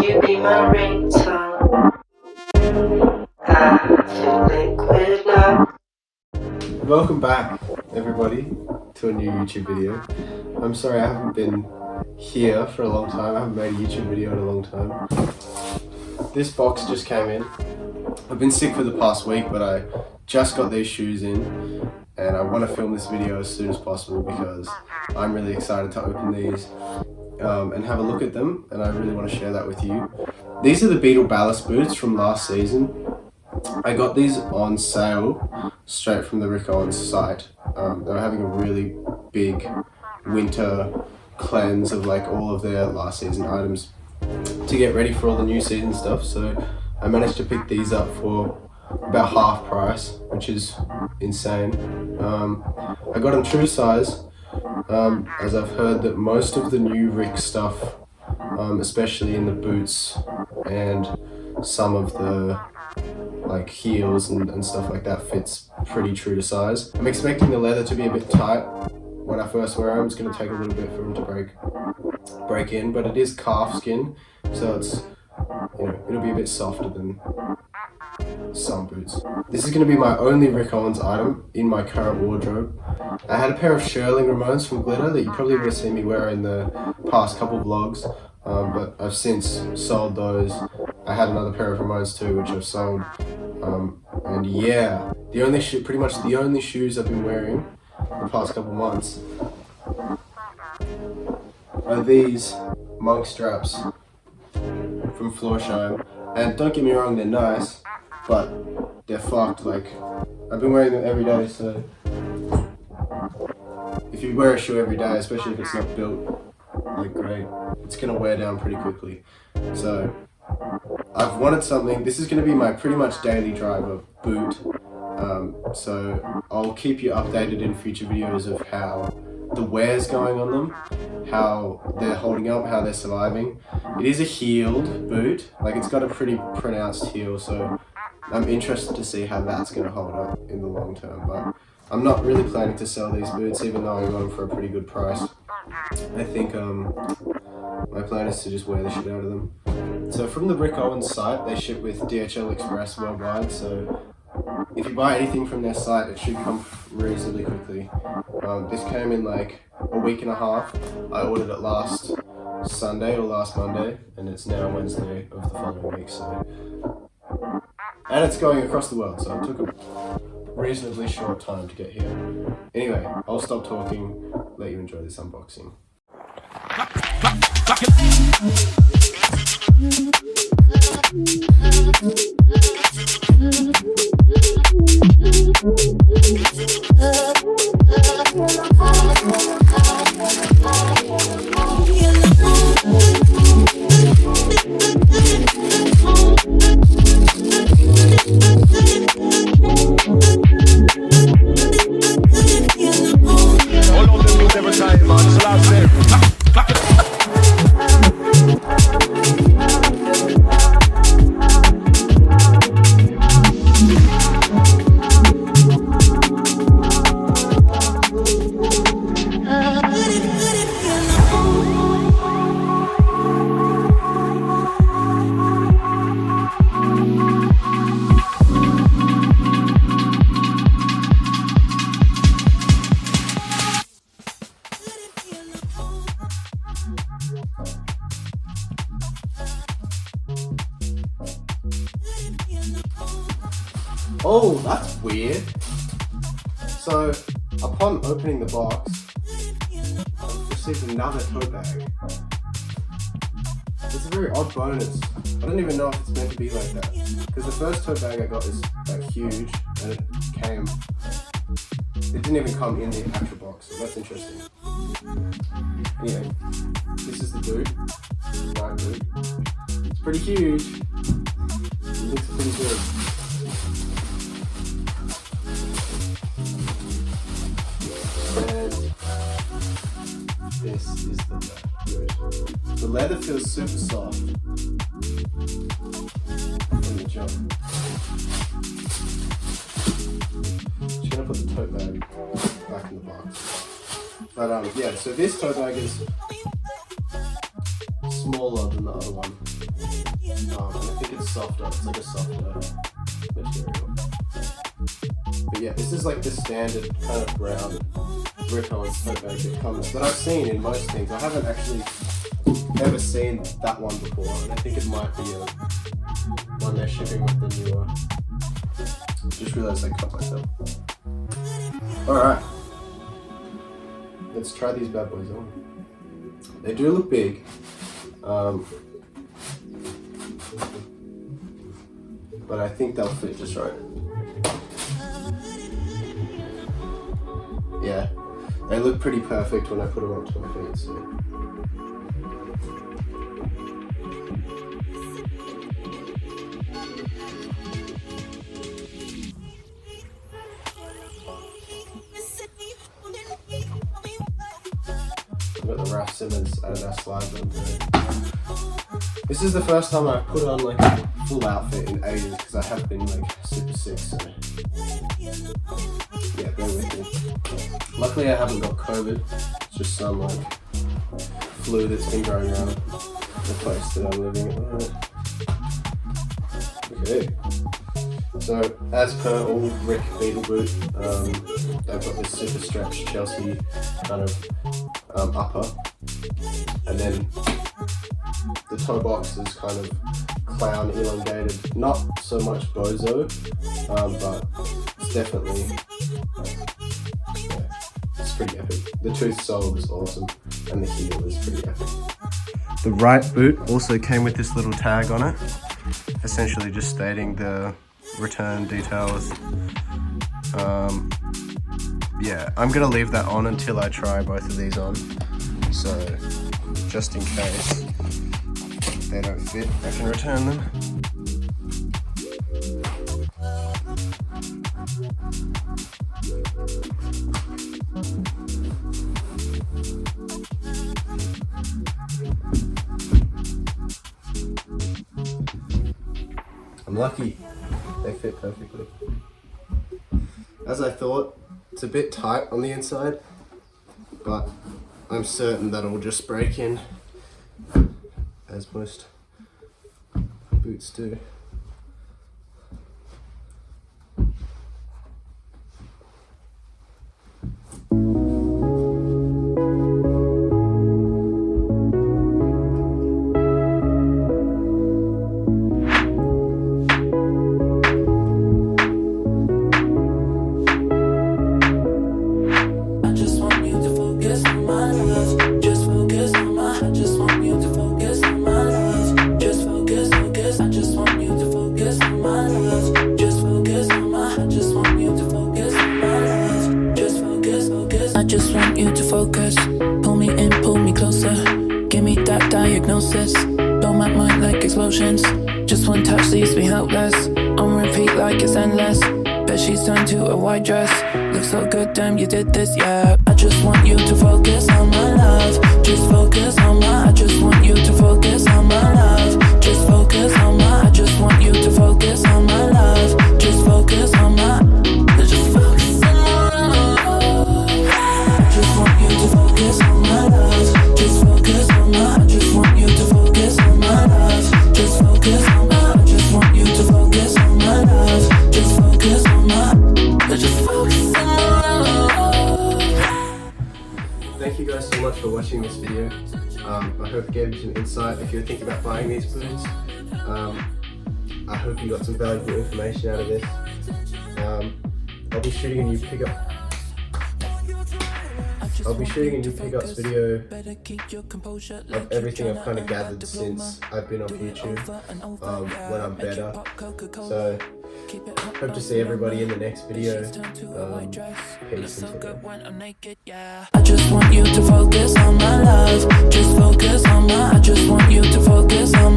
you be my ringtone. I feel liquid love. Welcome back, everybody, to a new YouTube video. I'm sorry I haven't been here for a long time. I haven't made a YouTube video in a long time. This box just came in. I've been sick for the past week, but I just got these shoes in and I want to film this video as soon as possible because I'm really excited to open these and have a look at them, and I really want to share that with you. These are the Beatle ballast boots from last season. I got these on sale straight from the Rick Owens site. They were having a really big winter cleanse of like all of their last season items to get ready for all the new season stuff, so I managed to pick these up for about half price, which is insane. I got them true size, as I've heard that most of the new Rick stuff, especially in the boots and some of the like heels and stuff like that, fits pretty true to size. I'm expecting the leather to be a bit tight when I first wear them. It's going to take a little bit for them to break in, but it is calf skin, so it's, you know, it'll be a bit softer than some boots. This is going to be my only Rick Owens item in my current wardrobe. I had a pair of Shirling Ramones from Glitter that you probably would have seen me wear in the past couple vlogs, but I've since sold those. I had another pair of Ramones too, which I've sold. And yeah, pretty much the only shoes I've been wearing the past couple months are these monk straps from Floorshine. And don't get me wrong, they're nice, but they're fucked. Like, I've been wearing them every day, so if you wear a shoe every day, especially if it's not built like great, it's gonna wear down pretty quickly. So I've wanted something. This is going to be my pretty much daily driver boot, so I'll keep you updated in future videos of how the wear's going on them, how they're holding up, how they're surviving. It is a heeled boot, like it's got a pretty pronounced heel, so I'm interested to see how that's going to hold up in the long term. But I'm not really planning to sell these boots, even though I got them for a pretty good price. I think my plan is to just wear the shit out of them. So from the Rick Owens site, they ship with DHL Express worldwide, so if you buy anything from their site, it should come reasonably quickly. This came in like a week and a half. I ordered it last Sunday or last Monday, and it's now Wednesday of the following week. So, and it's going across the world, so it took a reasonably short time to get here. Anyway, I'll stop talking, let you enjoy this unboxing. Oh, that's weird. So, upon opening the box, I've received another tote bag. It's a very odd bonus. I don't even know if it's meant to be like that. Because the first tote bag I got is like huge, and it didn't even come in the actual box, so that's interesting. Anyway, this is the boot. This is my boot. It's pretty huge. It looks pretty good. And this is the leather. The leather feels super soft from the jump. Just gonna put the tote bag back in the box. But yeah, so this tote bag is smaller than the other one. And I think it's softer. It's like a softer material. But yeah, this is like the standard kind of brown rip-on tote bag that comes that I've seen in most things. I haven't actually ever seen that one before, and I think it might be one they're shipping with the newer. Just realised I cut myself. Alright. Let's try these bad boys on. They do look big. But I think they'll fit just right. Yeah, they look pretty perfect when I put them onto my feet, so. I've got the Raf Simons Adidas slides on today. This is the first time I've put on like a full outfit in ages because I have been like super sick, so yeah, bear with me. Luckily I haven't got COVID, it's just some like flu that's been going around the place that I'm living at the moment. Okay, so as per all Rick Beatle boot, they've got this super stretch Chelsea kind of upper, and then the toe box is kind of clown elongated, not so much bozo, but it's definitely, yeah, it's pretty epic. The tooth sole is awesome, and the heel is pretty epic. The right boot also came with this little tag on it, essentially just stating the return details. Yeah, I'm gonna leave that on until I try both of these on, so just in case they don't fit, I can return them. I'm lucky, they fit perfectly. As I thought, it's a bit tight on the inside, but I'm certain that it'll just break in, as most boots do. Focus, pull me in, pull me closer. Give me that diagnosis. Blow my mind like explosions. Just one touch leaves me helpless. On repeat like it's endless. Bet she's turned to a white dress. Looks so good, damn you did this, yeah. I just want you to focus on my love. Just focus on my, I just want you to focus on my love. Just focus on my, I just want you to focus on my love. Just focus on my, just focus on my love. I just want you to focus on my love. Just focus on my, I just want you to focus on my love. Just focus on my, I just want you to focus on my love. Just focus on my, just focus on my love. Thank you guys so much for watching this video. I hope it gave you some insight if you're thinking about buying these boots. I hope you got some valuable information out of this. I'll be shooting a new pickups video of everything I've kind of gathered since I've been off YouTube when I'm better. So hope to see everybody in the next video. Peace and I just want you to focus on my love. Just focus on my, I just want you to focus on